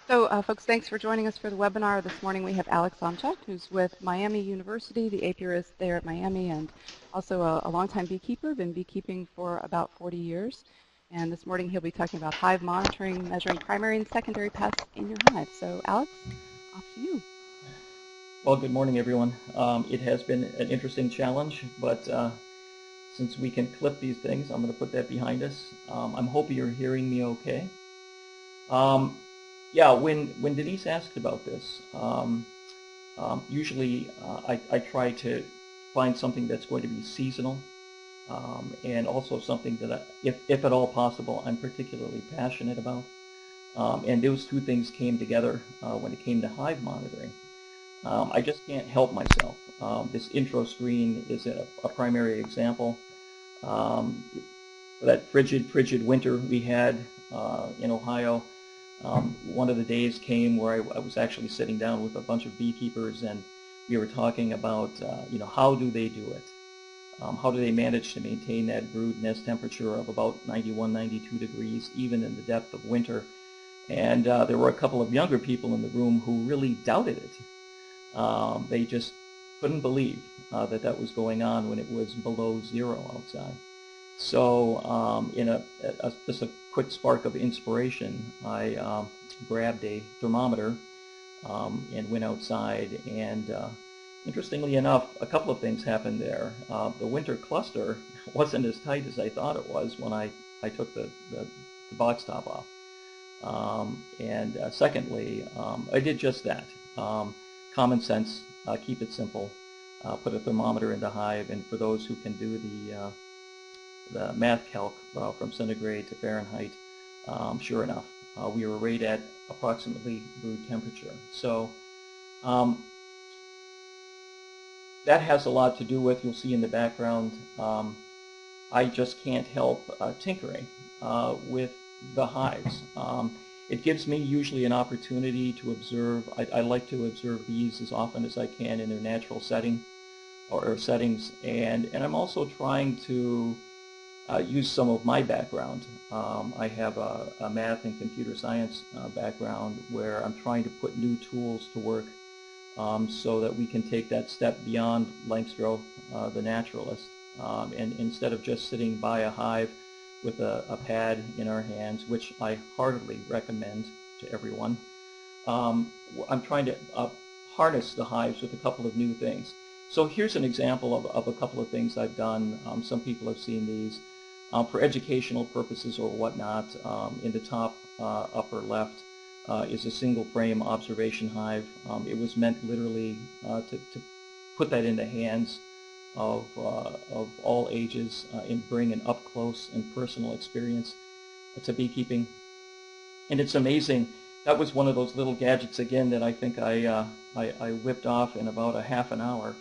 Folks, thanks for joining us for the webinar. This morning we have Alex Zomchek, who's with Miami University, the apiarist there at Miami, and also a longtime beekeeper, been beekeeping for about 40 years. And this morning he'll be talking about hive monitoring, measuring primary and secondary pests in your hive. So Alex, off to you. Well, good morning, everyone. It has been an interesting challenge, but since we can clip these things, I'm going to put that behind us. I'm hoping you're hearing me okay. Yeah, when Denise asked about this, usually I try to find something that's going to be seasonal, and also something that, if at all possible, I'm particularly passionate about. And those two things came together when it came to hive monitoring. I just can't help myself. This intro screen is a primary example. That frigid winter we had in Ohio, one of the days came where I was actually sitting down with a bunch of beekeepers, and we were talking about, how do they do it? How do they manage to maintain that brood nest temperature of about 91, 92 degrees, even in the depth of winter? And there were a couple of younger people in the room who really doubted it. They just couldn't believe that was going on when it was below zero outside. So in just a quick spark of inspiration, I grabbed a thermometer and went outside, and interestingly enough, a couple of things happened there. The winter cluster wasn't as tight as I thought it was when I took the box top off. And secondly, I did just that. Common sense, keep it simple, put a thermometer in the hive, and for those who can do the math calc from centigrade to Fahrenheit, sure enough, we were right at approximately brood temperature. So that has a lot to do with, you'll see in the background, I just can't help tinkering with the hives. It gives me usually an opportunity to observe. I like to observe bees as often as I can in their natural setting or settings, and I'm also trying to use some of my background. I have a math and computer science background where I'm trying to put new tools to work so that we can take that step beyond Langstroth, the naturalist, and instead of just sitting by a hive with a pad in our hands, which I heartily recommend to everyone, I'm trying to harness the hives with a couple of new things. So here's an example of a couple of things I've done. Some people have seen these. For educational purposes or whatnot, in the top upper left is a single frame observation hive. It was meant literally to put that in the hands of all ages and bring an up-close and personal experience to beekeeping. And it's amazing. That was one of those little gadgets, again, that I think I whipped off in about a half an hour.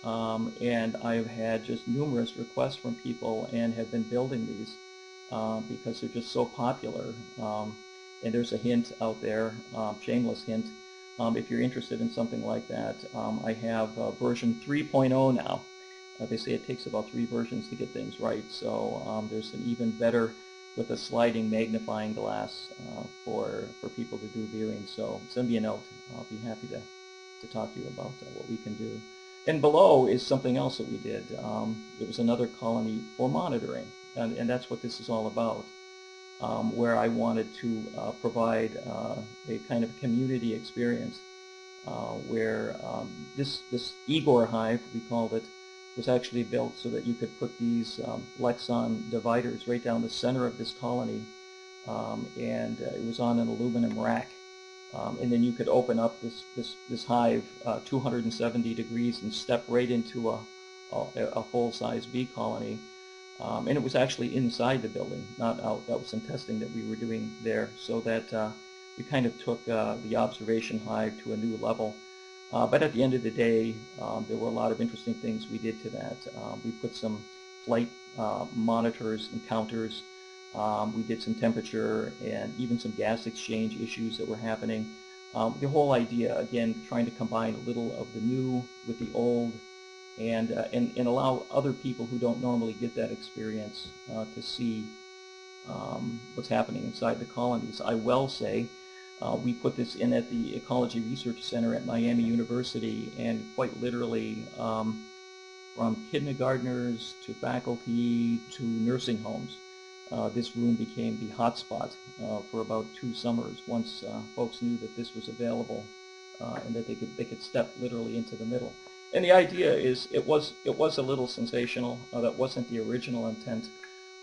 And I've had just numerous requests from people and have been building these because they're just so popular. And there's a hint out there, shameless hint. If you're interested in something like that, I have version 3.0 now. They say it takes about 3 versions to get things right. So there's an even better with a sliding magnifying glass for people to do viewing. So send me a note. I'll be happy to talk to you about what we can do. And below is something else that we did. It was another colony for monitoring, and that's what this is all about, where I wanted to provide a kind of community experience where this Igor hive, we called it, was actually built so that you could put these Lexon dividers right down the center of this colony, and it was on an aluminum rack. And then you could open up this hive 270 degrees and step right into a full-size bee colony. And it was actually inside the building, not out. That was some testing that we were doing there, so that we kind of took the observation hive to a new level. But at the end of the day, there were a lot of interesting things we did to that. We put some flight monitors and counters. We did some temperature and even some gas exchange issues that were happening. The whole idea, again, trying to combine a little of the new with the old, and allow other people who don't normally get that experience to see what's happening inside the colonies. I will say We put this in at the Ecology Research Center at Miami University, and quite literally, from kindergartners to faculty to nursing homes, this room became the hotspot for about 2 summers once folks knew that this was available and that they could step literally into the middle. And the idea is it was a little sensational. That wasn't the original intent,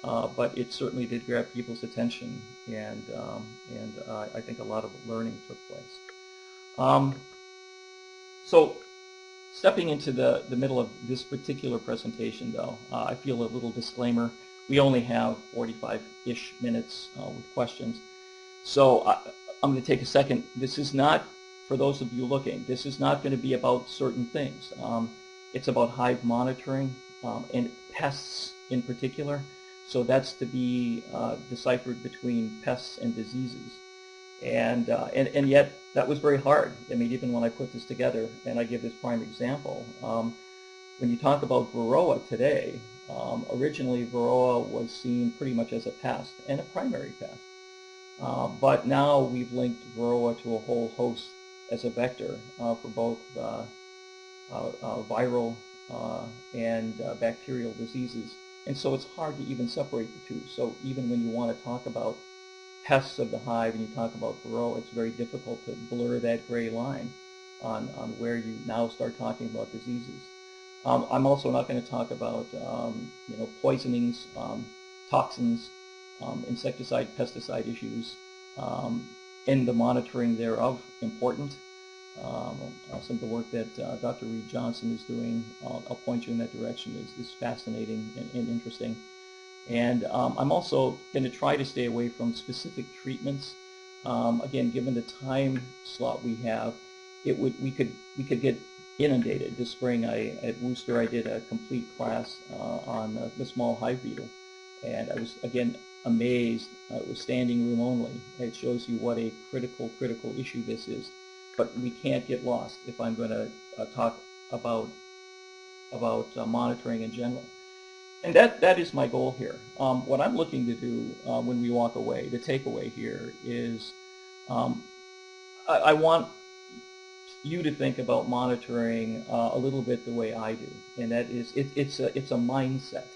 but it certainly did grab people's attention, and I think a lot of learning took place. So stepping into the middle of this particular presentation, though, I feel a little disclaimer. We only have 45-ish minutes with questions. So I'm going to take a second. This is not, for those of you looking, this is not going to be about certain things. It's about hive monitoring and pests in particular. So that's to be deciphered between pests and diseases. And yet that was very hard. I mean, even when I put this together, and I give this prime example, when you talk about Varroa today, originally Varroa was seen pretty much as a pest and a primary pest. But now we've linked Varroa to a whole host as a vector for both viral and bacterial diseases. And so it's hard to even separate the two. So even when you want to talk about pests of the hive and you talk about Varroa, it's very difficult to blur that gray line on where you now start talking about diseases. I'm also not going to talk about poisonings, toxins, insecticide, pesticide issues, and the monitoring thereof important. Some of the work that Dr. Reed Johnson is doing, I'll point you in that direction, is fascinating and interesting. And I'm also going to try to stay away from specific treatments. Again, given the time slot we have, we could get inundated. This spring at Worcester I did a complete class on the small hive beetle, and I was again amazed. It was standing room only. It shows you what a critical issue this is. But we can't get lost if I'm going to talk about monitoring in general. And that is my goal here. What I'm looking to do when we walk away, the takeaway here is I want you to think about monitoring a little bit the way I do, and that is it's a mindset,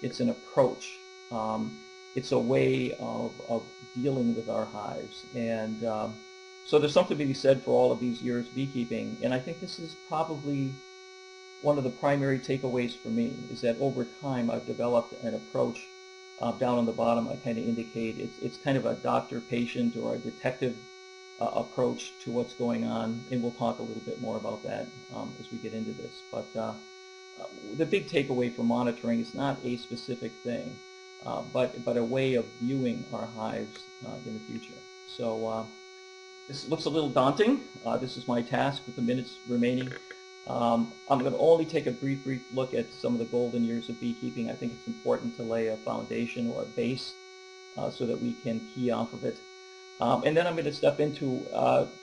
it's an approach, it's a way of dealing with our hives, and so there's something to be said for all of these years beekeeping, and I think this is probably one of the primary takeaways for me, is that over time I've developed an approach. Down on the bottom I kind of indicate it's kind of a doctor-patient or a detective approach to what's going on, and we'll talk a little bit more about that as we get into this. But the big takeaway for monitoring is not a specific thing, but a way of viewing our hives in the future. So this looks a little daunting. This is my task with the minutes remaining. I'm going to only take a brief look at some of the golden years of beekeeping. I think it's important to lay a foundation or a base so that we can key off of it. And then I'm going to step into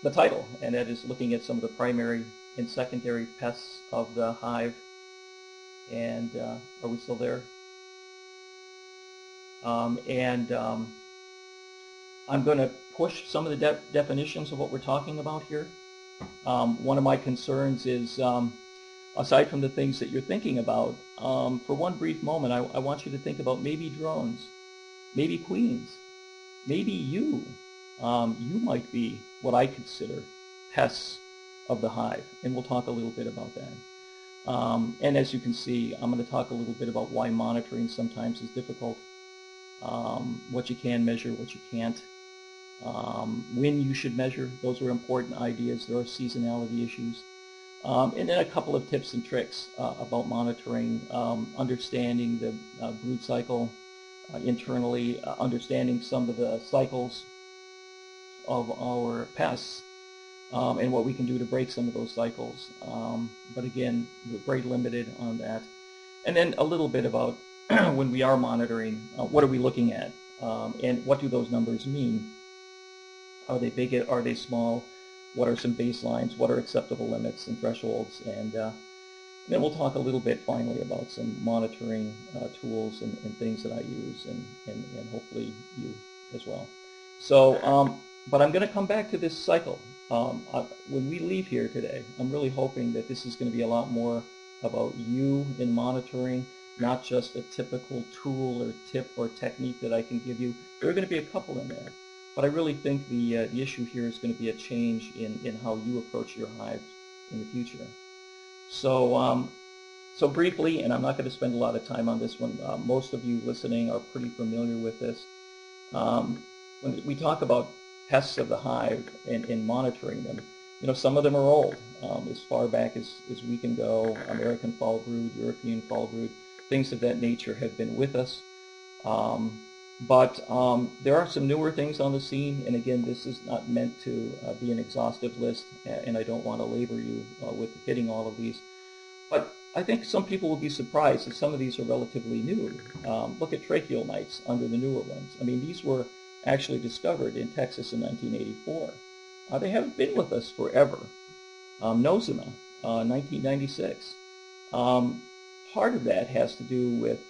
the title, and that is looking at some of the primary and secondary pests of the hive. And are we still there? I'm going to push some of the definitions of what we're talking about here. One of my concerns is, aside from the things that you're thinking about, for one brief moment, I want you to think about maybe drones, maybe queens, maybe you. You might be what I consider pests of the hive, and we'll talk a little bit about that. And as you can see, I'm going to talk a little bit about why monitoring sometimes is difficult, what you can measure, what you can't. When you should measure, those are important ideas. There are seasonality issues. And then a couple of tips and tricks about monitoring, understanding the brood cycle internally, understanding some of the cycles of our pests, and what we can do to break some of those cycles. But again, we're very limited on that. And then a little bit about when we are monitoring, what are we looking at? And what do those numbers mean? Are they big? Are they small? What are some baselines? What are acceptable limits and thresholds? And then we'll talk a little bit finally about some monitoring tools and things that I use, and hopefully you as well. So But I'm going to come back to this cycle. When we leave here today, I'm really hoping that this is going to be a lot more about you in monitoring, not just a typical tool or tip or technique that I can give you. There are going to be a couple in there. But I really think the issue here is going to be a change in how you approach your hives in the future. So, so briefly, and I'm not going to spend a lot of time on this one, most of you listening are pretty familiar with this. When we talk about pests of the hive and monitoring them, you know, some of them are old, as far back as we can go. American fall brood, European fall brood, things of that nature have been with us. But there are some newer things on the scene, and again, this is not meant to be an exhaustive list, and I don't want to labor you with hitting all of these. But I think some people will be surprised that some of these are relatively new. Look at tracheal mites under the newer ones. I mean, these were actually discovered in Texas in 1984. They haven't been with us forever. Nosema, 1996. Part of that has to do with,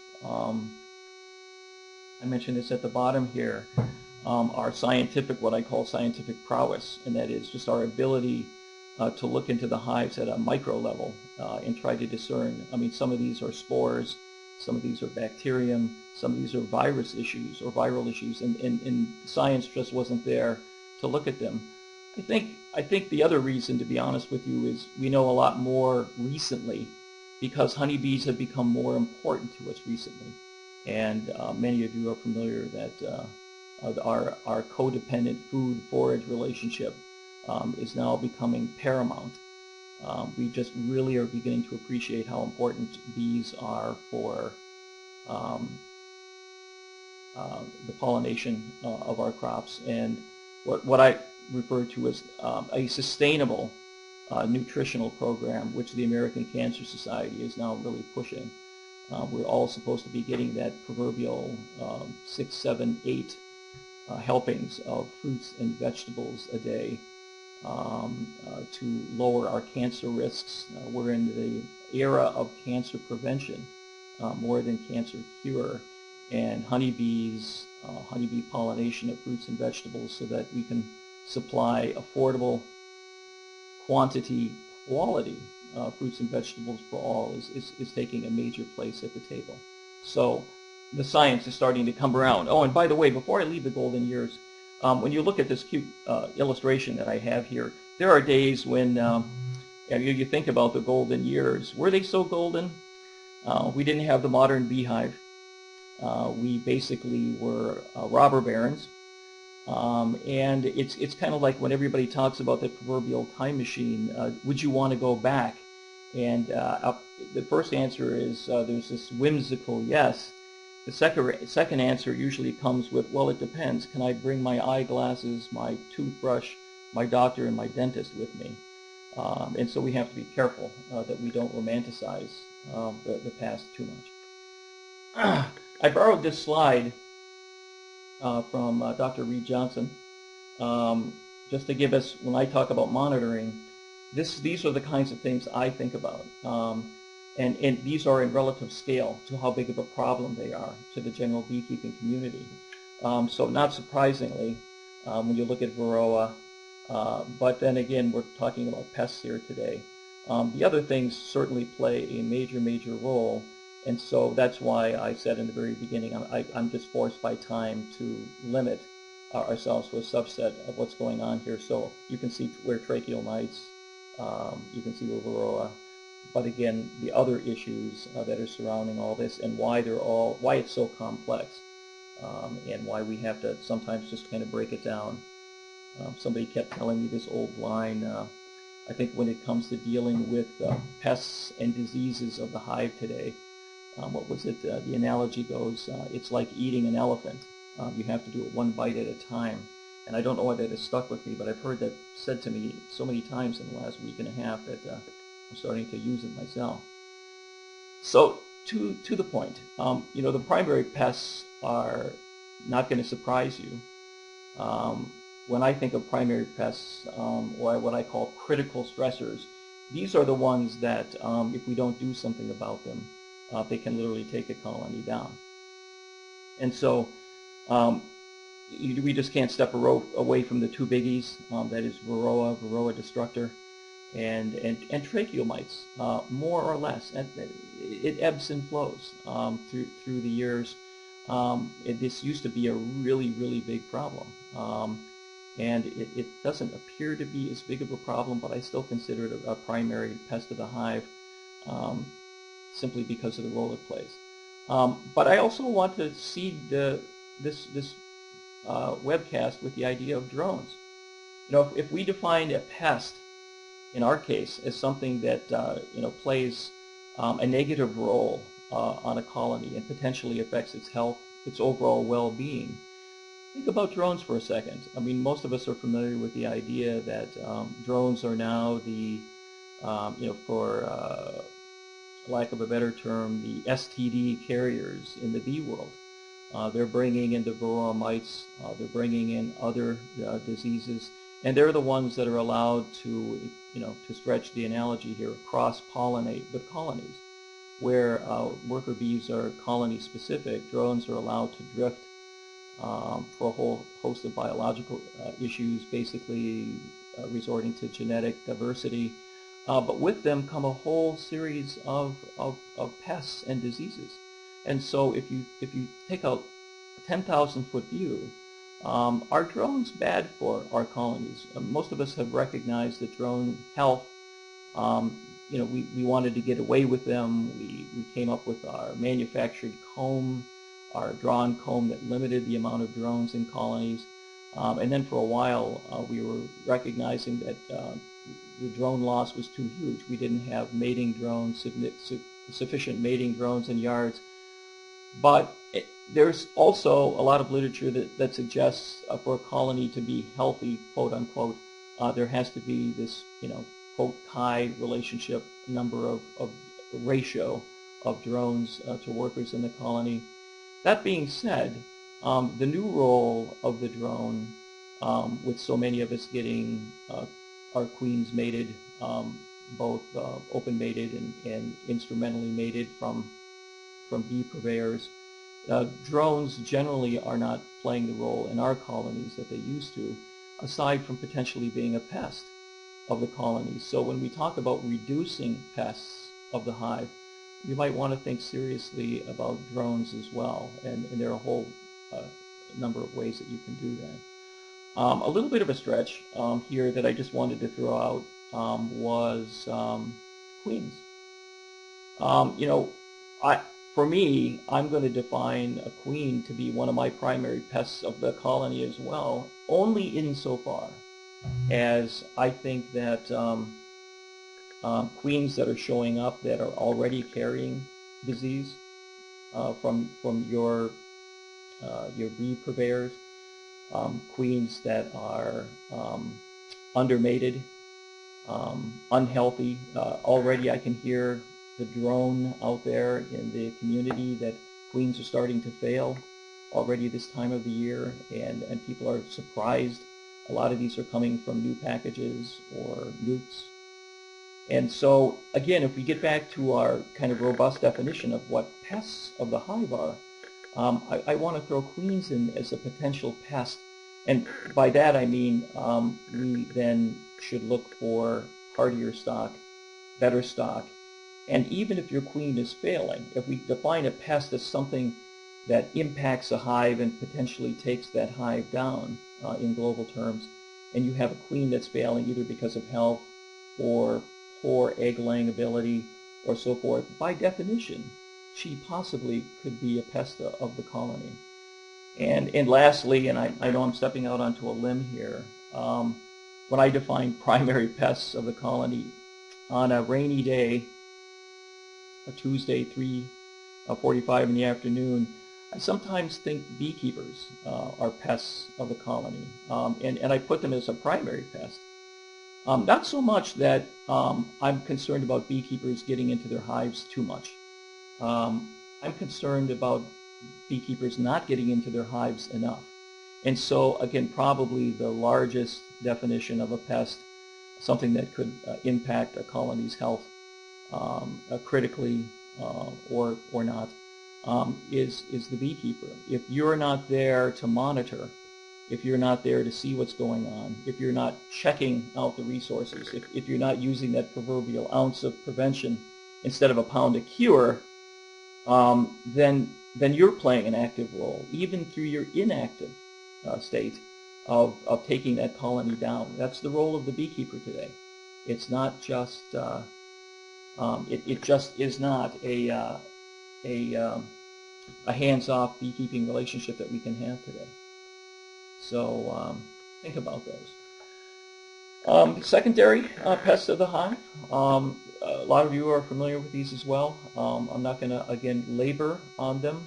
I mentioned this at the bottom here, our scientific, what I call scientific prowess, and that is just our ability to look into the hives at a micro level and try to discern. I mean, some of these are spores, some of these are bacterium, some of these are virus issues or viral issues, and science just wasn't there to look at them. I think the other reason, to be honest with you, is we know a lot more recently because honeybees have become more important to us recently. And many of you are familiar that our codependent food-forage relationship is now becoming paramount. We just really are beginning to appreciate how important bees are for the pollination of our crops, and what I refer to as a sustainable nutritional program, which the American Cancer Society is now really pushing. We're all supposed to be getting that proverbial 6, 7, 8 helpings of fruits and vegetables a day to lower our cancer risks. We're in the era of cancer prevention more than cancer cure, and honeybees, honeybee pollination of fruits and vegetables so that we can supply affordable quantity, quality fruits and vegetables for all is taking a major place at the table. So the science is starting to come around. Oh, and by the way, before I leave the golden years, when you look at this cute illustration that I have here, there are days when you think about the golden years. Were they so golden? We didn't have the modern beehive. We basically were robber barons. And it's kind of like when everybody talks about the proverbial time machine, would you want to go back? And the first answer is there's this whimsical yes. The second answer usually comes with, well, it depends. Can I bring my eyeglasses, my toothbrush, my doctor, and my dentist with me? And so we have to be careful that we don't romanticize the past too much. I borrowed this slide from Dr. Reed Johnson, just to give us, when I talk about monitoring, these are the kinds of things I think about. And these are in relative scale to how big of a problem they are to the general beekeeping community. So not surprisingly, when you look at Varroa, but then again, we're talking about pests here today. The other things certainly play a major, major role. And so that's why I said in the very beginning, I'm just forced by time to limit ourselves to a subset of what's going on here. So you can see where tracheal mites, you can see where Varroa, but again, the other issues that are surrounding all this and why it's so complex, and why we have to sometimes just kind of break it down. Somebody kept telling me this old line, I think when it comes to dealing with pests and diseases of the hive today, what was it? The analogy goes, it's like eating an elephant. You have to do it one bite at a time. And I don't know why that has stuck with me, but I've heard that said to me so many times in the last week and a half that I'm starting to use it myself. So to the point, you know, the primary pests are not going to surprise you. When I think of primary pests, or what I call critical stressors, these are the ones that if we don't do something about them, they can literally take a colony down. And so we just can't step away from the two biggies, that is Varroa Destructor, and tracheal mites, more or less. It ebbs and flows through the years. This used to be a really, really big problem. And it doesn't appear to be as big of a problem, but I still consider it a primary pest of the hive, simply because of the role it plays. But I also want to seed this webcast with the idea of drones. If we define a pest, in our case, as something that plays a negative role on a colony and potentially affects its health, its overall well-being, think about drones for a second. I mean, most of us are familiar with the idea that drones are now the, for lack of a better term, the STD carriers in the bee world. They're bringing in the varroa mites, they're bringing in other diseases, and they're the ones that are allowed to, to stretch the analogy here, cross-pollinate with colonies. Where worker bees are colony-specific, drones are allowed to drift for a whole host of biological issues, basically resorting to genetic diversity. But with them come a whole series of pests and diseases. And so if you take a 10,000-foot view, are drones bad for our colonies? Most of us have recognized that drone health, we wanted to get away with them. We came up with our manufactured comb, our drawn comb that limited the amount of drones in colonies. And then for a while, we were recognizing that the drone loss was too huge. We didn't have mating drones, sufficient mating drones in yards. But there's also a lot of literature that suggests for a colony to be healthy, quote unquote, there has to be this, quote, high relationship number of ratio of drones to workers in the colony. That being said, the new role of the drone, with so many of us getting our queens mated, both open mated and instrumentally mated from bee purveyors, drones generally are not playing the role in our colonies that they used to, aside from potentially being a pest of the colonies. So when we talk about reducing pests of the hive, you might want to think seriously about drones as well, and there are a whole number of ways that you can do that. A little bit of a stretch here that I just wanted to throw out was queens. For me, I'm going to define a queen to be one of my primary pests of the colony as well, only insofar as I think that queens that are showing up that are already carrying disease from your bee purveyors, queens that are undermated, unhealthy. Already I can hear the drone out there in the community that queens are starting to fail already this time of the year, and people are surprised. A lot of these are coming from new packages or nukes. And so, again, if we get back to our kind of robust definition of what pests of the hive are, I want to throw queens in as a potential pest. And by that I mean we then should look for hardier stock, better stock. And even if your queen is failing, if we define a pest as something that impacts a hive and potentially takes that hive down in global terms, and you have a queen that's failing either because of health or poor egg-laying ability or so forth, by definition, she possibly could be a pest of the colony. And lastly, and I know I'm stepping out onto a limb here, when I define primary pests of the colony, on a rainy day, a Tuesday, 3:45 in the afternoon, I sometimes think beekeepers are pests of the colony, and I put them as a primary pest. Not so much that I'm concerned about beekeepers getting into their hives too much. I'm concerned about beekeepers not getting into their hives enough. And so, again, probably the largest definition of a pest, something that could impact a colony's health critically or not, is the beekeeper. If you're not there to monitor if you're not there to see what's going on, if you're not checking out the resources, if you're not using that proverbial ounce of prevention instead of a pound of cure, then you're playing an active role, even through your inactive state of taking that colony down. That's the role of the beekeeper today. It's not just, it just is not a hands-off beekeeping relationship that we can have today. So think about those. Secondary pests of the hive. A lot of you are familiar with these as well. I'm not going to, again, labor on them.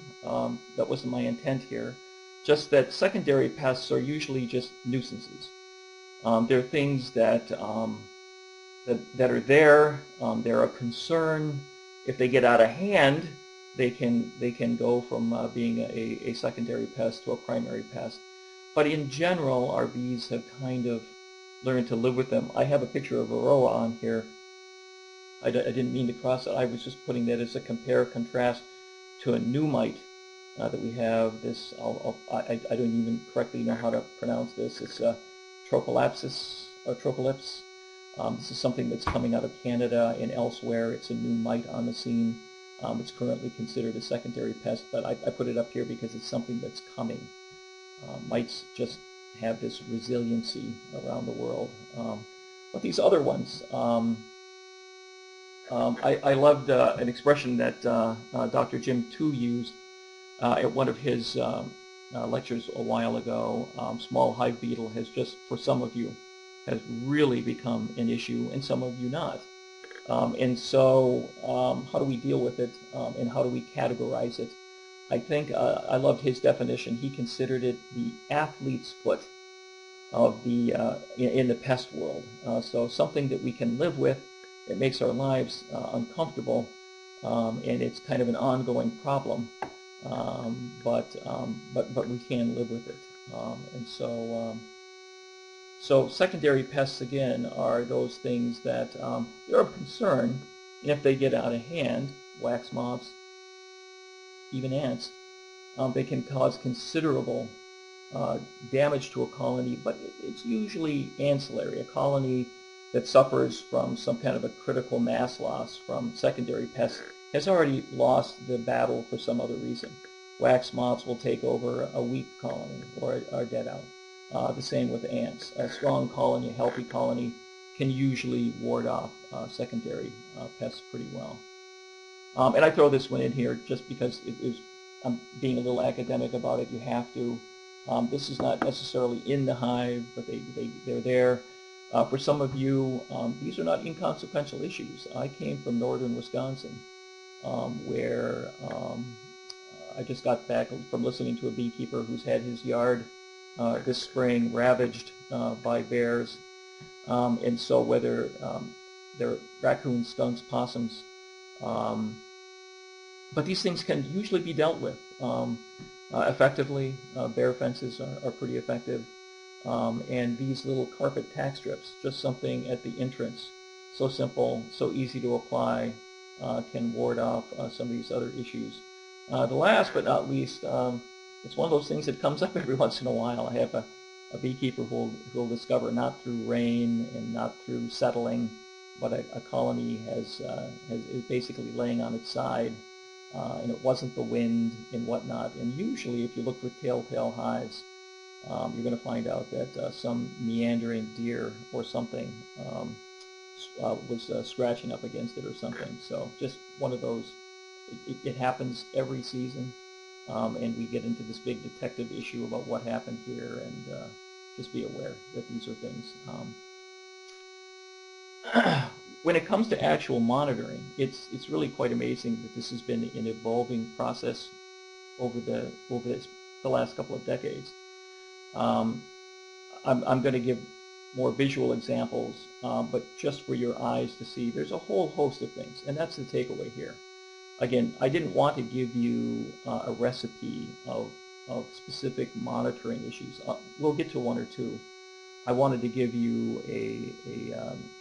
That wasn't my intent here. Just that secondary pests are usually just nuisances. They're things that are there. They're a concern. If they get out of hand, they can go from being a secondary pest to a primary pest. But in general, our bees have kind of learned to live with them. I have a picture of Varroa on here. I didn't mean to cross it. I was just putting that as a contrast to a new mite that we have. This I don't even correctly know how to pronounce this. It's Trocolapsis or Trocolyps. This is something that's coming out of Canada and elsewhere. It's a new mite on the scene. It's currently considered a secondary pest, but I put it up here because it's something that's coming. Mites just have this resiliency around the world. But these other ones, I loved an expression that Dr. Jim Tu used at one of his lectures a while ago. Small hive beetle has just, for some of you, has really become an issue, and some of you not. And so how do we deal with it, and how do we categorize it? I think I loved his definition. He considered it the athlete's foot of the in the pest world. So something that we can live with. It makes our lives uncomfortable, and it's kind of an ongoing problem. But we can live with it. And so secondary pests again are those things that they're of concern, and if they get out of hand, wax moths, even ants, they can cause considerable damage to a colony, but it's usually ancillary. A colony that suffers from some kind of a critical mass loss from secondary pests has already lost the battle for some other reason. Wax moths will take over a weak colony or are dead out. The same with ants. A strong colony, a healthy colony, can usually ward off secondary pests pretty well. And I throw this one in here just because I'm being a little academic about it. You have to. This is not necessarily in the hive, but they're there. For some of you, these are not inconsequential issues. I came from northern Wisconsin, where I just got back from listening to a beekeeper who's had his yard this spring ravaged by bears. And so whether they're raccoons, skunks, possums, but these things can usually be dealt with effectively. Bear fences are pretty effective. And these little carpet tack strips, just something at the entrance, so simple, so easy to apply, can ward off some of these other issues. The last but not least, it's one of those things that comes up every once in a while. I have a beekeeper who will discover, not through rain and not through settling, but a colony is basically laying on its side, and it wasn't the wind and whatnot. And usually if you look for telltale hives, you're going to find out that some meandering deer or something was scratching up against it or something. So just one of those, it happens every season, and we get into this big detective issue about what happened here, and just be aware that these are things. When it comes to actual monitoring, it's really quite amazing that this has been an evolving process over the last couple of decades. I'm going to give more visual examples, but just for your eyes to see, there's a whole host of things, and that's the takeaway here. Again, I didn't want to give you a recipe of specific monitoring issues. We'll get to one or two. I wanted to give you a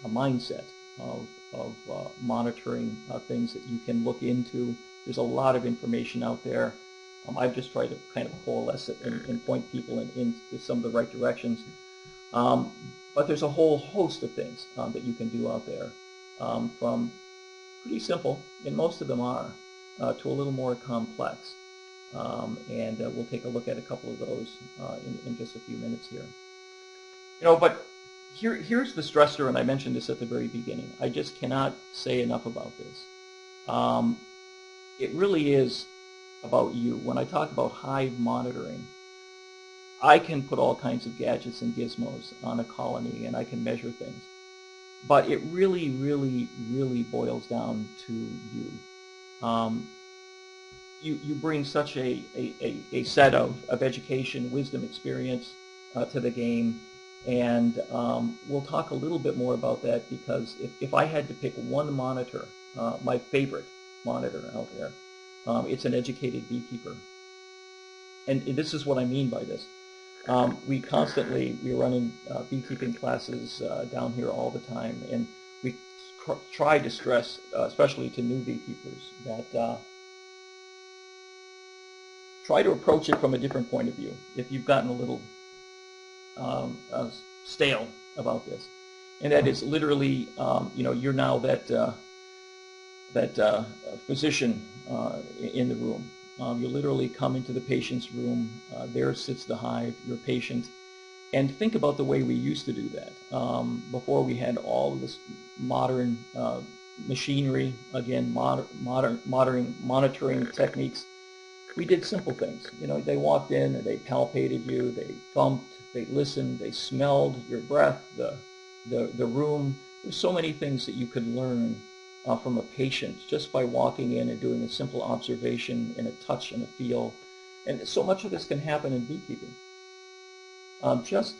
mindset of monitoring things that you can look into. There's a lot of information out there. I've just tried to kind of coalesce it and point people into some of the right directions. But there's a whole host of things that you can do out there, from pretty simple, and most of them are, to a little more complex. And we'll take a look at a couple of those in just a few minutes here. But here's the stressor, and I mentioned this at the very beginning. I just cannot say enough about this. It really is about you. When I talk about hive monitoring, I can put all kinds of gadgets and gizmos on a colony, and I can measure things. But it really, really, really boils down to you. You bring such a set of education, wisdom, experience to the game, and we'll talk a little bit more about that, because if I had to pick one monitor, my favorite monitor out there, it's an educated beekeeper. And this is what I mean by this. We're running beekeeping classes down here all the time, and we try to stress, especially to new beekeepers, that try to approach it from a different point of view. If you've gotten a little stale about this, and that is literally, you're now that physician in the room. You literally come into the patient's room. There sits the hive, your patient, and think about the way we used to do that. Before we had all of this modern machinery, again, modern monitoring techniques, we did simple things. They walked in and they palpated you, they thumped, they listened, they smelled your breath, the room. There's so many things that you could learn from a patient just by walking in and doing a simple observation and a touch and a feel. And so much of this can happen in beekeeping. Just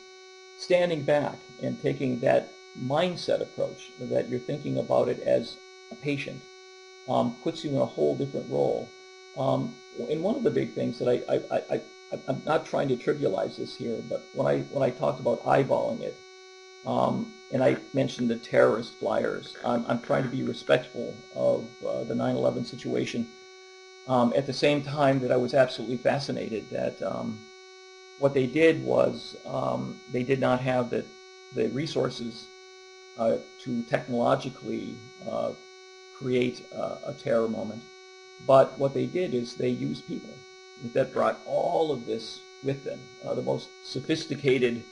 standing back and taking that mindset approach, that you're thinking about it as a patient, puts you in a whole different role. And one of the big things that I'm not trying to trivialize this here, but when I talked about eyeballing it, and I mentioned the terrorist flyers, I'm trying to be respectful of the 9/11 situation. At the same time that I was absolutely fascinated that what they did was they did not have the resources to technologically create a terror moment. But what they did is they used people that brought all of this with them, the most sophisticated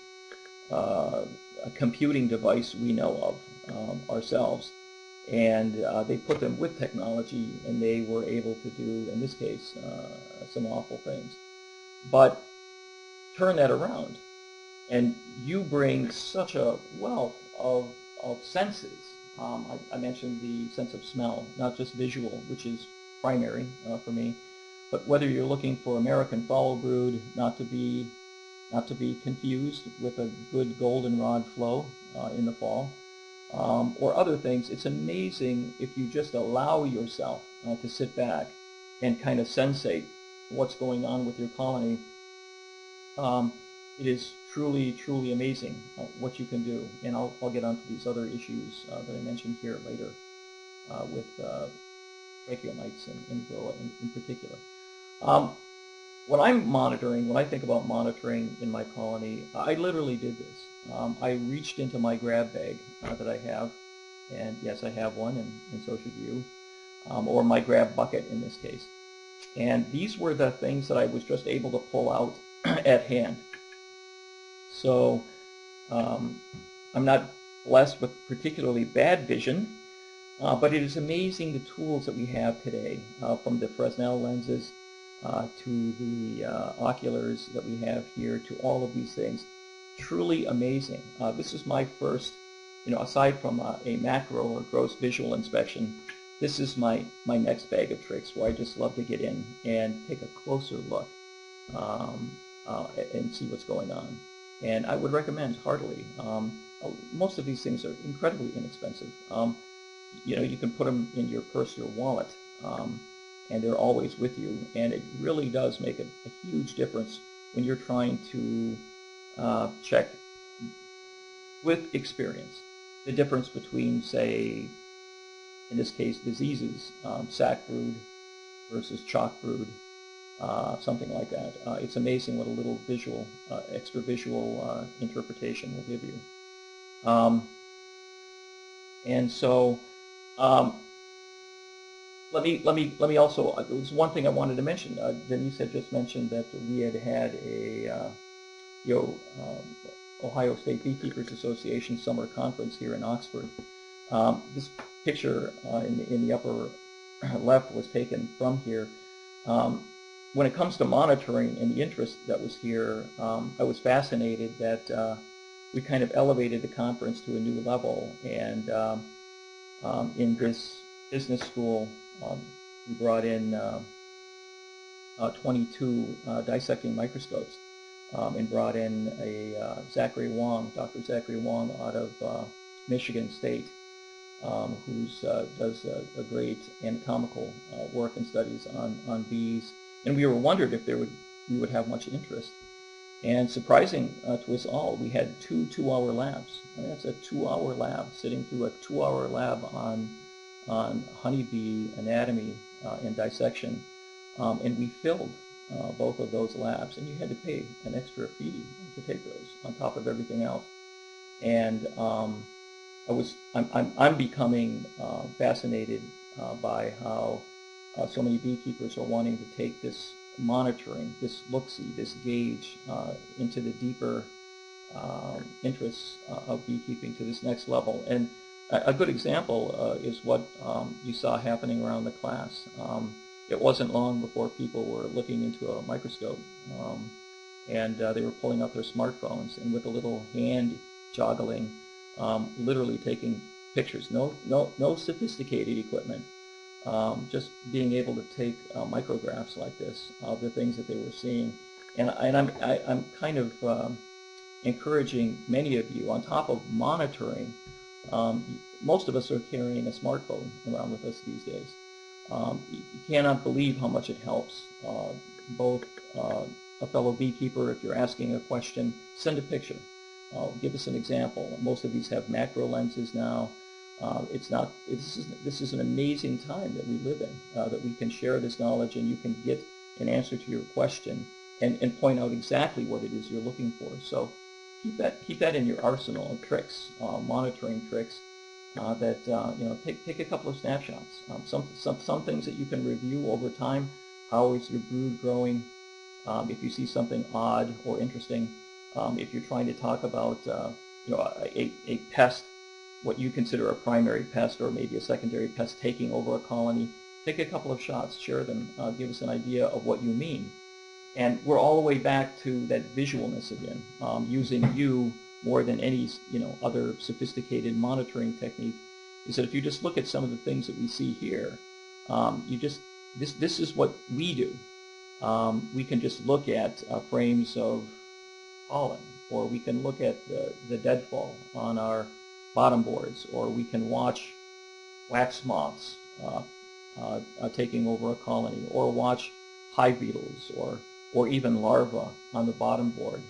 computing device we know of ourselves. And they put them with technology, and they were able to do, in this case, some awful things. But turn that around, and you bring such a wealth of senses. I mentioned the sense of smell, not just visual, which is primary for me, but whether you're looking for American follow brood, not to be confused with a good goldenrod flow in the fall, or other things. It's amazing if you just allow yourself to sit back and kind of sensate what's going on with your colony. It is truly, truly amazing what you can do. And I'll get onto these other issues that I mentioned here later with tracheomites and varroa in particular. When I think about monitoring in my colony, I literally did this. I reached into my grab bag that I have, and yes, I have one, and so should you, or my grab bucket in this case. And these were the things that I was just able to pull out at hand. So I'm not blessed with particularly bad vision, but it is amazing the tools that we have today, from the Fresnel lenses to the oculars that we have here, to all of these things. Truly amazing. This is my first, aside from a macro or gross visual inspection, this is my next bag of tricks, where I just love to get in and take a closer look and see what's going on. And I would recommend heartily. Most of these things are incredibly inexpensive. You can put them in your purse, your wallet, and they're always with you. And it really does make a huge difference when you're trying to check with experience the difference between, say, in this case, diseases, sac brood versus chalk brood, something like that. It's amazing what a little visual, extra visual interpretation will give you. And so let me also, there was one thing I wanted to mention. Denise had just mentioned that we had a Ohio State Beekeepers Association summer conference here in Oxford. This picture in the upper left was taken from here. When it comes to monitoring and the interest that was here, I was fascinated that we kind of elevated the conference to a new level. And in this business school, we brought in 22 dissecting microscopes and brought in a Dr. Zachary Wong out of Michigan State, who does a great anatomical work and studies on bees. And we were wondered if we would have much interest. And surprising to us all, we had two 2-hour labs. I mean, that's a 2-hour lab, sitting through a 2-hour lab on honeybee anatomy and dissection. And we filled both of those labs, and you had to pay an extra fee to take those on top of everything else. And I'm becoming fascinated by how so many beekeepers are wanting to take this monitoring, this look-see, this gauge into the deeper interests of beekeeping to this next level. And a good example is what you saw happening around the class. It wasn't long before people were looking into a microscope, and they were pulling out their smartphones and with a little hand joggling, literally taking pictures. No sophisticated equipment. Just being able to take micrographs like this of the things that they were seeing, and I'm kind of encouraging many of you, on top of monitoring. Most of us are carrying a smartphone around with us these days. You cannot believe how much it helps. Both a fellow beekeeper, if you're asking a question, send a picture. Give us an example. Most of these have macro lenses now. This is an amazing time that we live in, that we can share this knowledge and you can get an answer to your question and point out exactly what it is you're looking for. So keep that in your arsenal of tricks, monitoring tricks. Take a couple of snapshots. Some things that you can review over time. How is your brood growing? If you see something odd or interesting, if you're trying to talk about a pest, what you consider a primary pest or maybe a secondary pest taking over a colony, take a couple of shots, share them, give us an idea of what you mean. And we're all the way back to that visualness again, using you more than any other sophisticated monitoring technique, is that if you just look at some of the things that we see here, this is what we do. We can just look at frames of pollen, or we can look at the deadfall on our bottom boards, or we can watch wax moths taking over a colony, or watch hive beetles, or even larvae on the bottom board.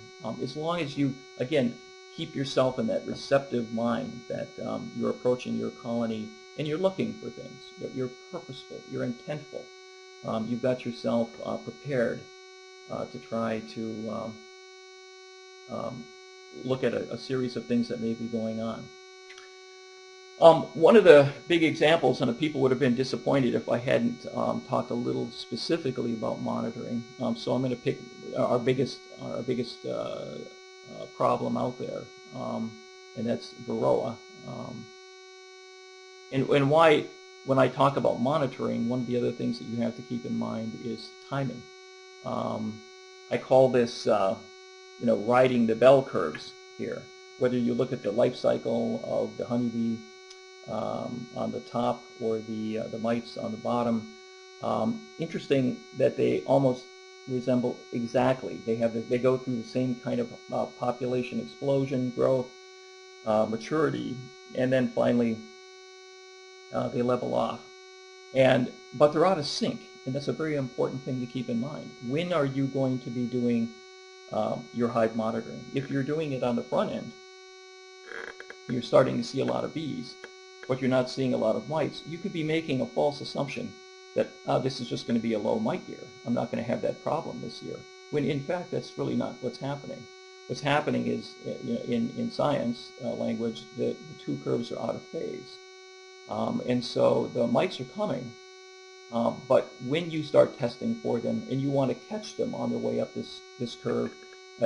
As long as you, again, keep yourself in that receptive mind that you're approaching your colony and you're looking for things. You're purposeful. You're intentful. You've got yourself prepared to try to look at a series of things that may be going on. One of the big examples, and people would have been disappointed if I hadn't talked a little specifically about monitoring. So I'm going to pick our biggest problem out there, and that's Varroa. And why, when I talk about monitoring, one of the other things that you have to keep in mind is timing. I call this, riding the bell curves here. Whether you look at the life cycle of the honeybee on the top or the mites on the bottom, interesting that they almost resemble exactly. They go through the same kind of population explosion, growth, maturity, and then finally they level off. But they're out of sync, and that's a very important thing to keep in mind. When are you going to be doing your hive monitoring? If you're doing it on the front end, you're starting to see a lot of bees, but you're not seeing a lot of mites, you could be making a false assumption that this is just going to be a low mite year. I'm not going to have that problem this year. When in fact that's really not what's happening. What's happening is, in science language, the two curves are out of phase. And so the mites are coming, but when you start testing for them and you want to catch them on their way up this curve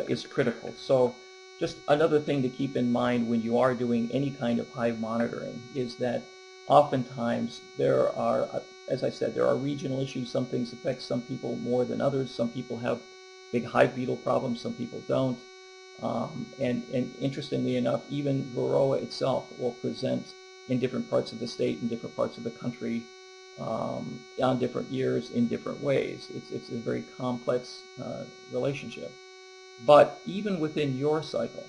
is critical. So just another thing to keep in mind when you are doing any kind of hive monitoring is that oftentimes there are, as I said, there are regional issues. Some things affect some people more than others. Some people have big hive beetle problems, some people don't. And interestingly enough, even Varroa itself will present in different parts of the state, in different parts of the country, on different years in different ways. It's a very complex relationship. But even within your cycle,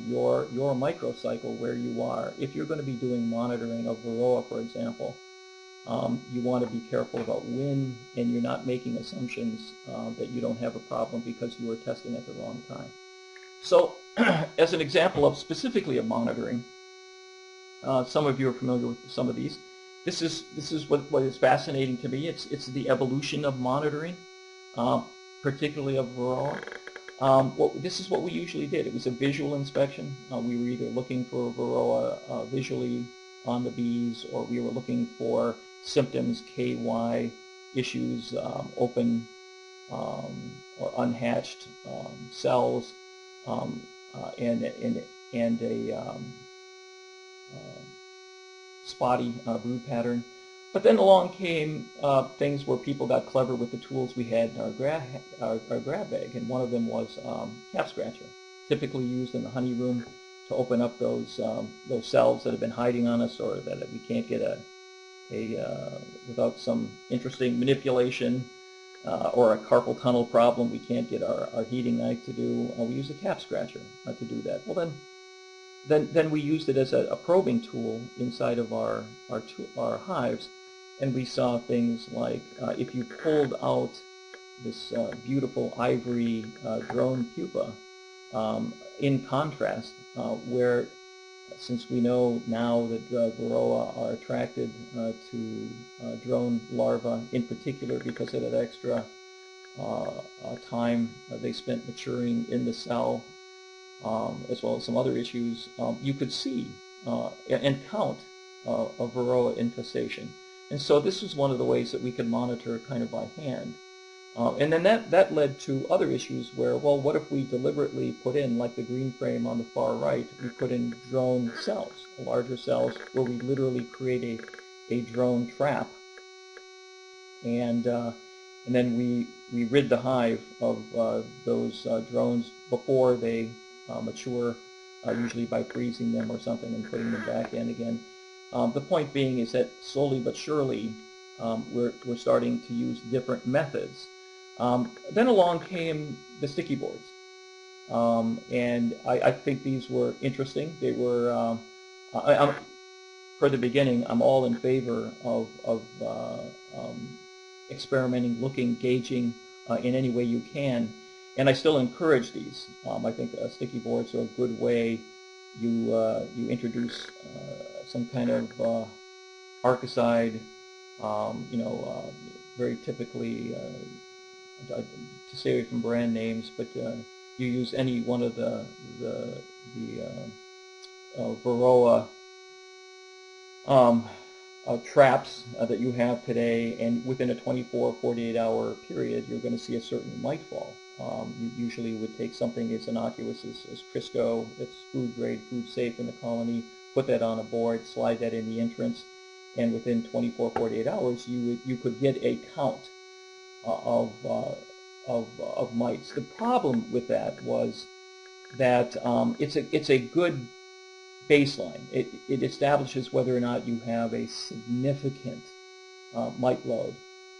your microcycle where you are, if you're going to be doing monitoring of Varroa, for example, you want to be careful about when, and you're not making assumptions that you don't have a problem because you were testing at the wrong time. So as an example of specifically of monitoring, some of you are familiar with some of these. This is what is fascinating to me. It's the evolution of monitoring, particularly of Varroa. This is what we usually did. It was a visual inspection. We were either looking for Varroa visually on the bees, or we were looking for symptoms, KY issues, open or unhatched cells, and a spotty brood pattern. But then along came things where people got clever with the tools we had in our grab bag, and one of them was cap scratcher, typically used in the honey room to open up those cells that have been hiding on us, or that we can't get without some interesting manipulation or a carpal tunnel problem, we can't get our heating knife to do. We use a cap scratcher to do that. Well, then we used it as a probing tool inside of our hives, and we saw things like if you pulled out this beautiful ivory drone pupa, in contrast, where since we know now that Varroa are attracted to drone larvae, in particular because of that extra time they spent maturing in the cell, as well as some other issues, you could see and count a Varroa infestation. And so this was one of the ways that we could monitor kind of by hand. And then that led to other issues where, well, what if we deliberately put in, like the green frame on the far right, we put in drone cells, larger cells, where we literally create a drone trap. And then we rid the hive of those drones before they mature, usually by freezing them or something and putting them back in again. The point being is that slowly but surely we're starting to use different methods. Then along came the sticky boards, and I think these were interesting. They were, for the beginning, I'm all in favor of experimenting, looking, gauging in any way you can, and I still encourage these. I think sticky boards are a good way. You introduce some kind of arcicide, very typically, to stay away from brand names, but you use any one of the Varroa traps that you have today, and within a 24 or 48 hour period, you're going to see a certain mite fall. You usually would take something as innocuous as Crisco, that's food grade, food safe in the colony, put that on a board, slide that in the entrance, and within 24, 48 hours, you could get a count of mites. The problem with that was that it's a good baseline. It establishes whether or not you have a significant mite load,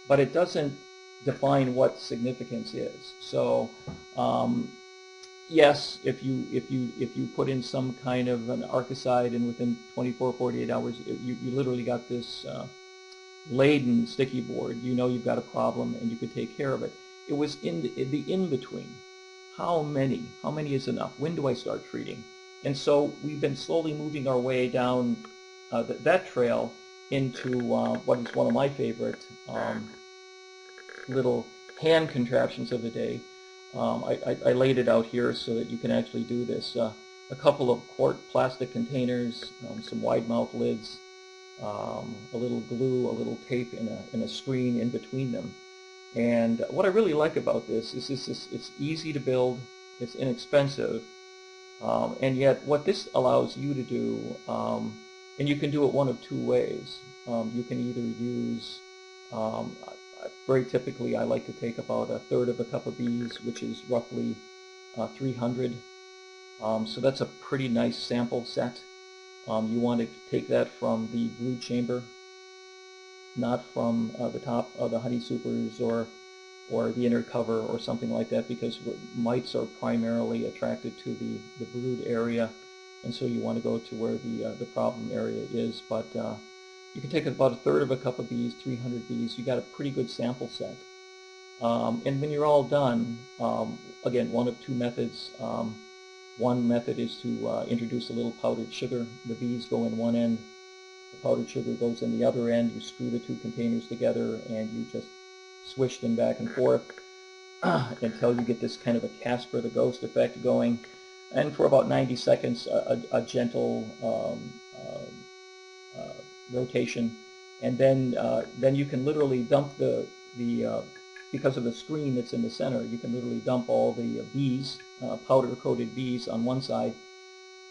but it doesn't define what significance is. So yes, if you put in some kind of an arcicide and within 24, 48 hours, you literally got this laden sticky board, you know you've got a problem and you could take care of it. It was in the in-between. How many is enough? When do I start treating? And so we've been slowly moving our way down that trail, into what is one of my favorite little hand contraptions of the day. I laid it out here so that you can actually do this. A couple of quart plastic containers, some wide mouth lids, a little glue, a little tape, and a screen in between them. And what I really like about this is it's easy to build, it's inexpensive, and yet what this allows you to do, and you can do it one of two ways. You can either use, very typically I like to take about 1/3 of a cup of bees, which is roughly 300. So that's a pretty nice sample set. You want to take that from the brood chamber, not from the top of the honey supers or the inner cover or something like that, because mites are primarily attracted to the brood area, and so you want to go to where the problem area is. But you can take about 1/3 of a cup of bees, 300 bees. You got a pretty good sample set. And when you're all done, again, one of two methods. One method is to introduce a little powdered sugar. The bees go in one end, the powdered sugar goes in the other end. You screw the two containers together and you just swish them back and forth until you get this kind of a Casper the Ghost effect going. And for about 90 seconds, a gentle rotation. And then you can literally dump because of the screen that's in the center, you can literally dump all the bees, powder-coated bees on one side,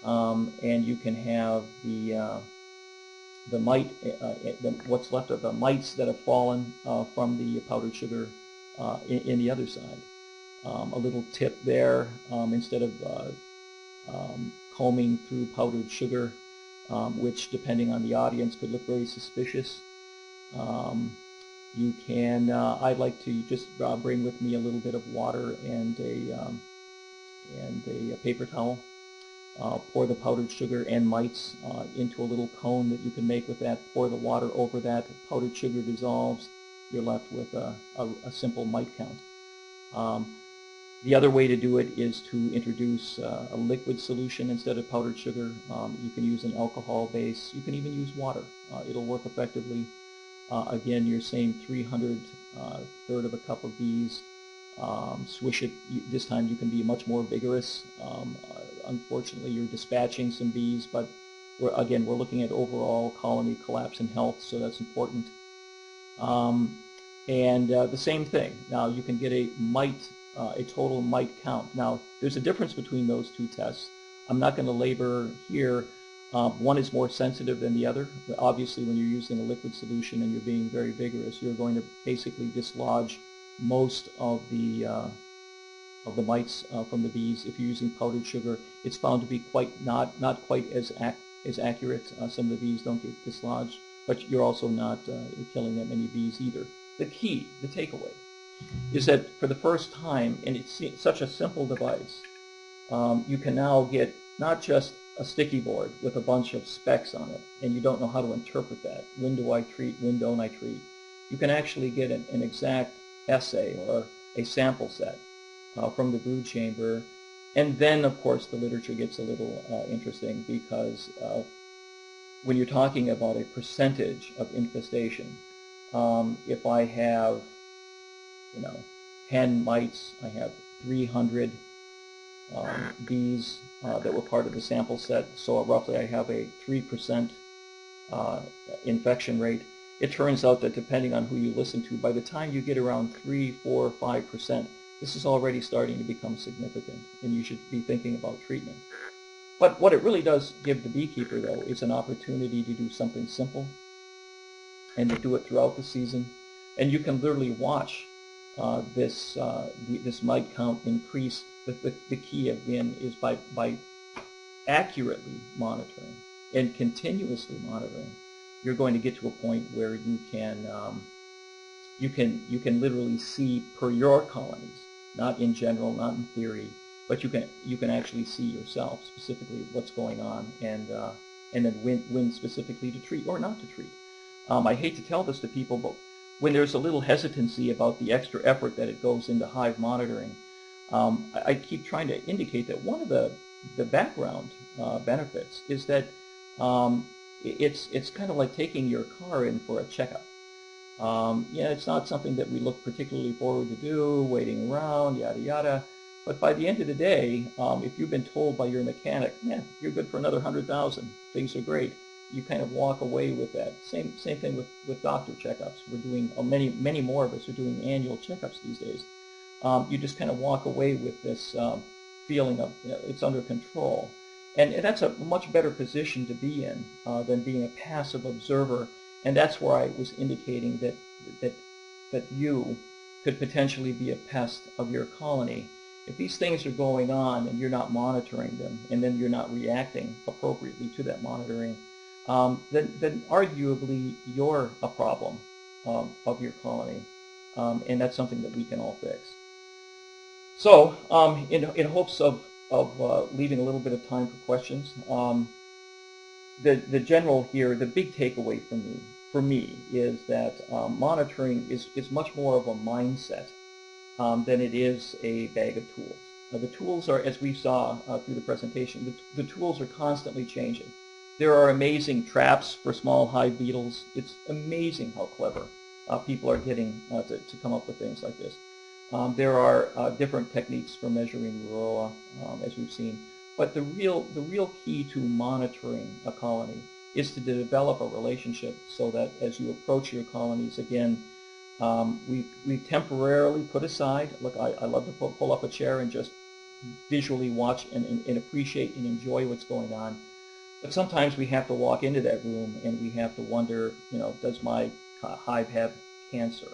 and you can have the mite, what's left of the mites that have fallen from the powdered sugar in the other side. A little tip there, instead of combing through powdered sugar, which depending on the audience could look very suspicious. You can, I like to just bring with me a little bit of water and a paper towel. Pour the powdered sugar and mites into a little cone that you can make with that. Pour the water over that. Powdered sugar dissolves. You're left with a simple mite count. The other way to do it is to introduce a liquid solution instead of powdered sugar. You can use an alcohol base. You can even use water. It'll work effectively. Again, you're saying 300, 1/3 of a cup of bees. Swish it. This time you can be much more vigorous. Unfortunately, you're dispatching some bees, but we're looking at overall colony collapse and health, so that's important. The same thing. Now you can get a total mite count. Now there's a difference between those two tests. I'm not going to labor here. One is more sensitive than the other. Obviously, when you're using a liquid solution and you're being very vigorous, you're going to basically dislodge most of the mites from the bees. If you're using powdered sugar, it's found to be not quite as accurate. Some of the bees don't get dislodged, but you're also not killing that many bees either. The key, the takeaway, is that for the first time, and it's such a simple device, you can now get not just a sticky board with a bunch of specs on it, and you don't know how to interpret that. When do I treat? When don't I treat? You can actually get an exact assay or a sample set from the brood chamber, and then, of course, the literature gets a little interesting, because when you're talking about a percentage of infestation, if I have, 10 mites, I have 300 bees that were part of the sample set, so roughly I have a 3% infection rate. It turns out that depending on who you listen to, by the time you get around 3, 4, 5%, this is already starting to become significant, and you should be thinking about treatment. But what it really does give the beekeeper, though, is an opportunity to do something simple and to do it throughout the season. And you can literally watch this mite count increase. The key, again, is by accurately monitoring and continuously monitoring, you're going to get to a point where you can literally see per your colonies, not in general, not in theory, but you can actually see yourself specifically what's going on, and then when specifically to treat or not to treat. I hate to tell this to people, but when there's a little hesitancy about the extra effort that it goes into hive monitoring, I keep trying to indicate that one of the background benefits is that it's kind of like taking your car in for a checkup. Yeah, it's not something that we look particularly forward to do, waiting around, yada yada. But by the end of the day, if you've been told by your mechanic, yeah, you're good for another 100,000, things are great, you kind of walk away with that. Same thing with doctor checkups. We're doing many more of us are doing annual checkups these days. You just kind of walk away with this feeling of it's under control, and that's a much better position to be in than being a passive observer. And that's where I was indicating that you could potentially be a pest of your colony. If these things are going on and you're not monitoring them, and then you're not reacting appropriately to that monitoring, then arguably you're a problem of your colony, and that's something that we can all fix. So, in hopes of leaving a little bit of time for questions, the general here, the big takeaway for me is that monitoring is much more of a mindset than it is a bag of tools. The tools are, as we saw through the presentation, the tools are constantly changing. There are amazing traps for small hive beetles. It's amazing how clever people are getting to come up with things like this. There are different techniques for measuring varroa, as we've seen. But the real key to monitoring a colony is to develop a relationship so that as you approach your colonies again, we temporarily put aside, look, I love to pull up a chair and just visually watch and appreciate and enjoy what's going on. But sometimes we have to walk into that room and we have to wonder, does my hive have cancer?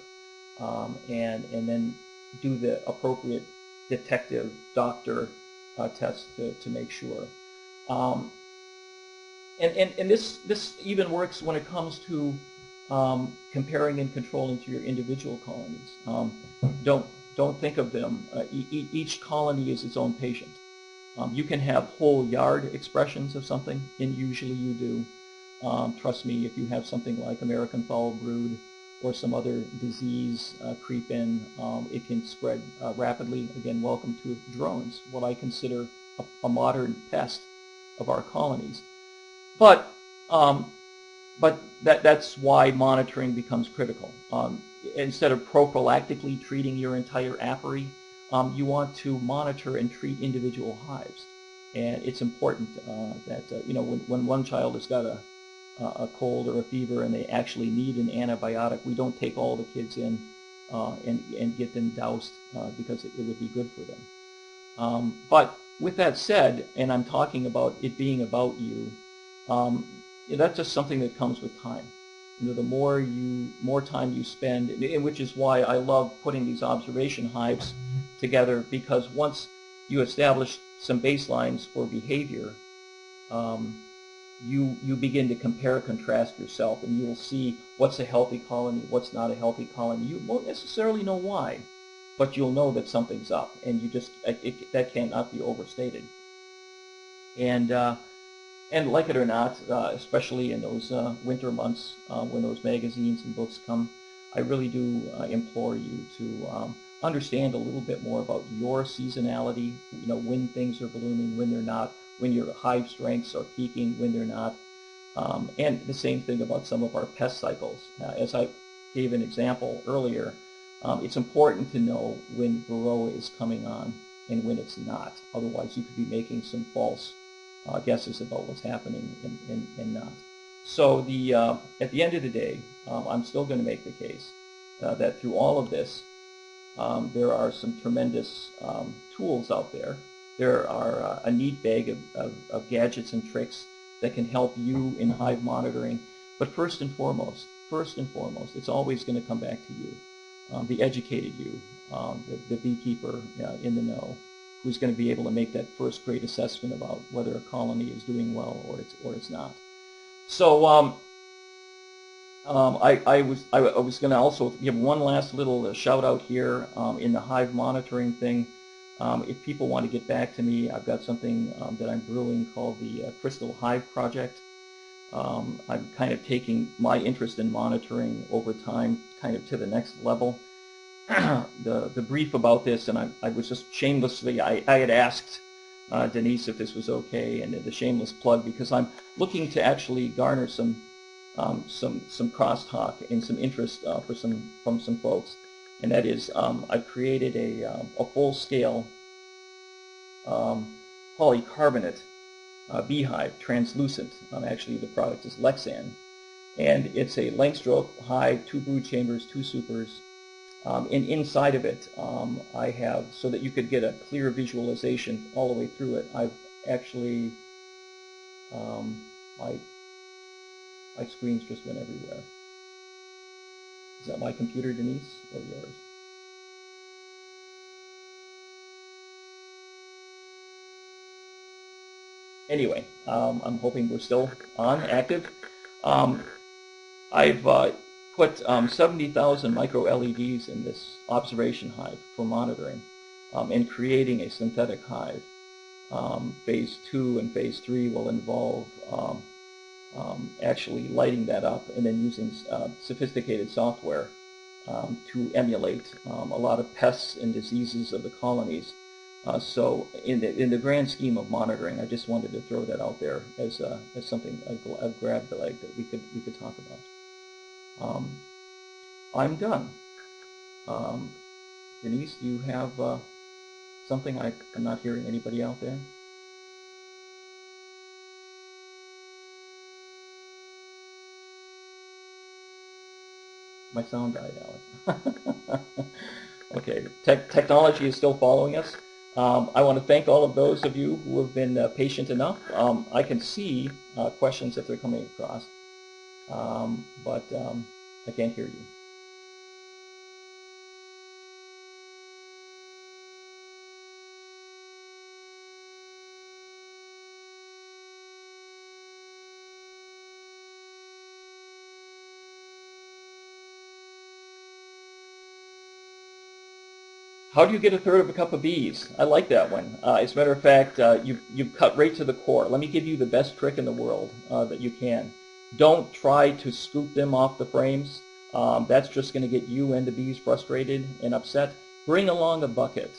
And then do the appropriate detective doctor test to make sure. And this even works when it comes to comparing and controlling to your individual colonies. Don't think of them. Each colony is its own patient. You can have whole yard expressions of something, and usually you do. Trust me, if you have something like American foul brood or some other disease creep in, it can spread rapidly. Again, welcome to drones, what I consider a modern pest of our colonies. But that's why monitoring becomes critical. Instead of prophylactically treating your entire apiary, you want to monitor and treat individual hives. And it's important that when one child has got a cold or a fever and they actually need an antibiotic, we don't take all the kids in and get them doused because it would be good for them. But with that said, and I'm talking about it being about you, that's just something that comes with time. The more time you spend, and which is why I love putting these observation hives together, because once you establish some baselines for behavior, you begin to compare, contrast yourself, and you will see what's a healthy colony, what's not a healthy colony. You won't necessarily know why, but you'll know that something's up, and that cannot be overstated. And like it or not, especially in those winter months when those magazines and books come, I really do implore you to understand a little bit more about your seasonality, when things are blooming, when they're not, when your hive strengths are peaking, when they're not. And the same thing about some of our pest cycles. As I gave an example earlier, it's important to know when varroa is coming on and when it's not. Otherwise, you could be making some false guesses about what's happening and not. So at the end of the day, I'm still going to make the case that through all of this, there are some tremendous tools out there. There are a neat bag of gadgets and tricks that can help you in hive monitoring. But first and foremost, it's always going to come back to you, the educated you, the beekeeper in the know, who's going to be able to make that first grade assessment about whether a colony is doing well or it's not. So I was going to also give one last little shout out here in the hive monitoring thing. If people want to get back to me, I've got something that I'm brewing called the Crystal Hive Project. I'm kind of taking my interest in monitoring over time kind of to the next level. The brief about this, and I was just shamelessly, I had asked Denise if this was okay, and the shameless plug, because I'm looking to actually garner some crosstalk and some interest from some folks, and that is I've created a full-scale polycarbonate beehive, translucent. Actually, the product is Lexan, and it's a length stroke hive, 2 brood chambers, 2 supers. And inside of it, I have, so that you could get a clear visualization all the way through it, I've actually, my screens just went everywhere. Is that my computer, Denise, or yours? Anyway, I'm hoping we're still on, active. I've put 70,000 micro LEDs in this observation hive for monitoring and creating a synthetic hive. Phase 2 and Phase 3 will involve actually lighting that up and then using sophisticated software to emulate a lot of pests and diseases of the colonies. So in the grand scheme of monitoring, I just wanted to throw that out there as something, a grab leg that we could talk about. I'm done. Denise, do you have something? I'm not hearing anybody out there. My sound died, Alex. Okay, technology is still following us. I want to thank all of those of you who have been patient enough. I can see questions if they're coming across, but I can't hear you. How do you get a third of a cup of bees? I like that one. As a matter of fact, you've cut right to the core. Let me give you the best trick in the world that you can. Don't try to scoop them off the frames. That's just going to get you and the bees frustrated and upset. Bring along a bucket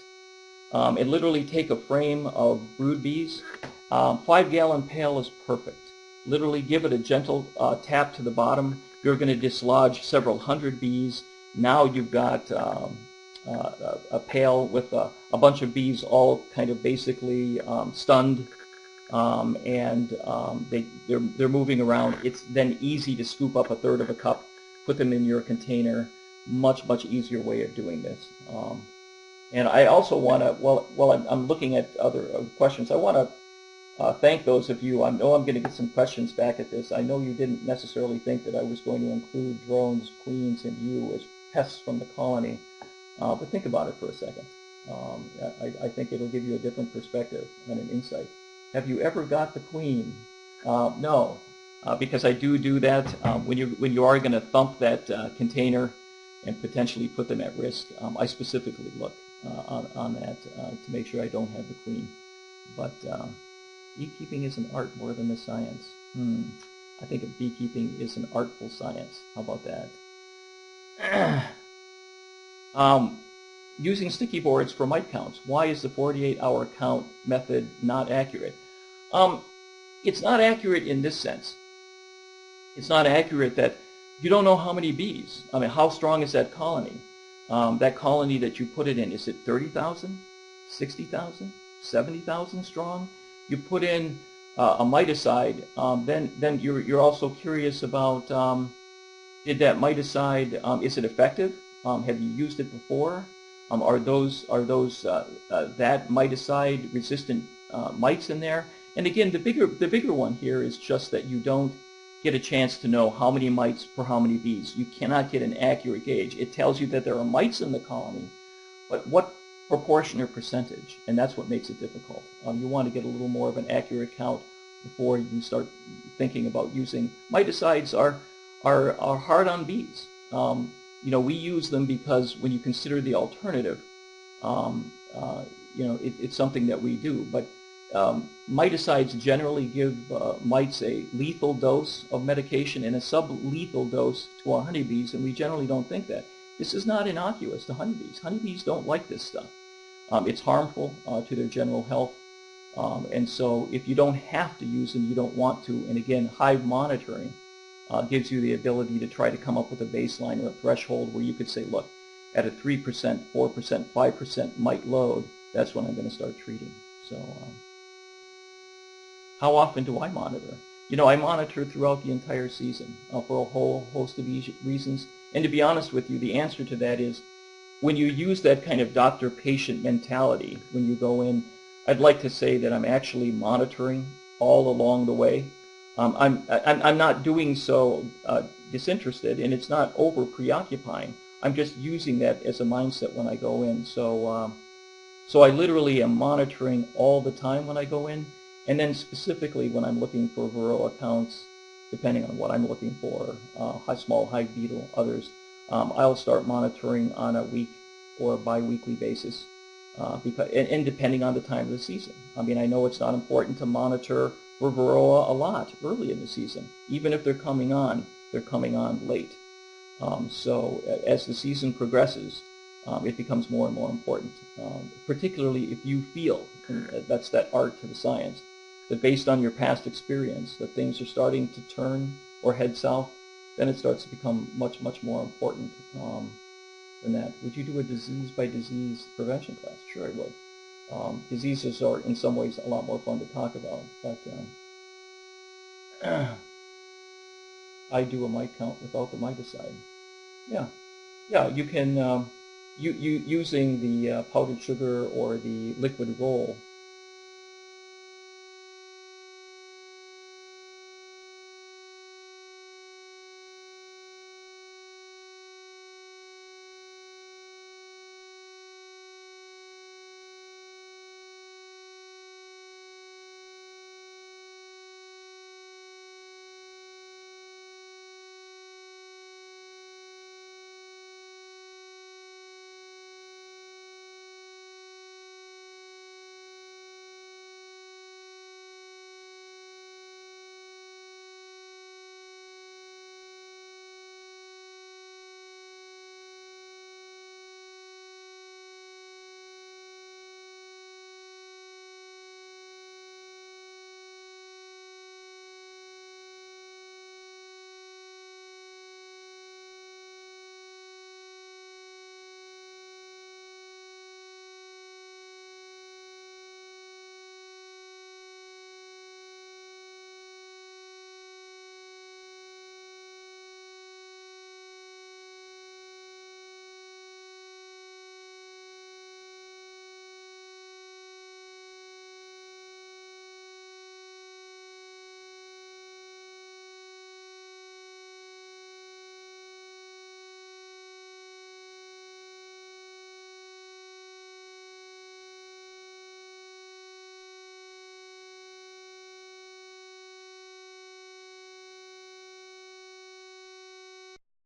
and literally take a frame of brood bees. 5-gallon pail is perfect. Literally give it a gentle tap to the bottom. You're going to dislodge several hundred bees. Now you've got a pail with a bunch of bees all kind of basically stunned, and they're moving around. It's then easy to scoop up a third of a cup, put them in your container. Much easier way of doing this. And I also want to, while I'm looking at other questions, I want to thank those of you. I know I'm going to get some questions back at this. I know you didn't necessarily think that I was going to include drones, queens, and you as pests from the colony. But think about it for a second. I think it'll give you a different perspective and an insight. Have you ever got the queen? No, because I do that when you are going to thump that container and potentially put them at risk. I specifically look on that to make sure I don't have the queen. But beekeeping is an art more than a science. I think beekeeping is an artful science. How about that? Using sticky boards for mite counts. Why is the 48-hour count method not accurate? It's not accurate in this sense. It's not accurate that you don't know how many bees. I mean, how strong is that colony? That colony that you put it in, is it 30,000, 60,000, 70,000 strong? You put in a miticide, then you're also curious about, did that miticide, is it effective? Have you used it before? Are those that miticide resistant mites in there? And again, the bigger one here is just that you don't get a chance to know how many mites per how many bees. You cannot get an accurate gauge. It tells you that there are mites in the colony, but what proportion or percentage? And that's what makes it difficult. You want to get a little more of an accurate count before you start thinking about using miticides. Are hard on bees. You know, we use them because when you consider the alternative, you know, it's something that we do. But miticides generally give mites a lethal dose of medication and a sublethal dose to our honeybees, and we generally don't think that. This is not innocuous to honeybees. Honeybees don't like this stuff. It's harmful to their general health. And so if you don't have to use them, you don't want to. And again, Hive Monitoring gives you the ability to try to come up with a baseline or a threshold where you could say, look, at a 3%, 4%, 5% mite load, that's when I'm going to start treating. So how often do I monitor? You know, I monitor throughout the entire season for a whole host of reasons. And to be honest with you, the answer to that is when you use that kind of doctor-patient mentality, when you go in, I'd like to say that I'm actually monitoring all along the way. I'm not doing so disinterested, and it's not over-preoccupying. I'm just using that as a mindset when I go in. So, so I literally am monitoring all the time when I go in, and then specifically when I'm looking for Varroa counts, depending on what I'm looking for, small hive beetle, others, I'll start monitoring on a week or bi-weekly basis, and depending on the time of the season. I mean, I know it's not important to monitor for Varroa a lot early in the season. Even if they're coming on late. So as the season progresses, it becomes more and more important, particularly if you feel, and that's that art to the science, that based on your past experience, that things are starting to turn or head south, then it starts to become much, much more important than that. Would you do a disease-by-disease prevention class? Sure, I would. Diseases are in some ways a lot more fun to talk about, but I do a mite count without the miticide. Yeah, yeah, you can, using the powdered sugar or the liquid roll,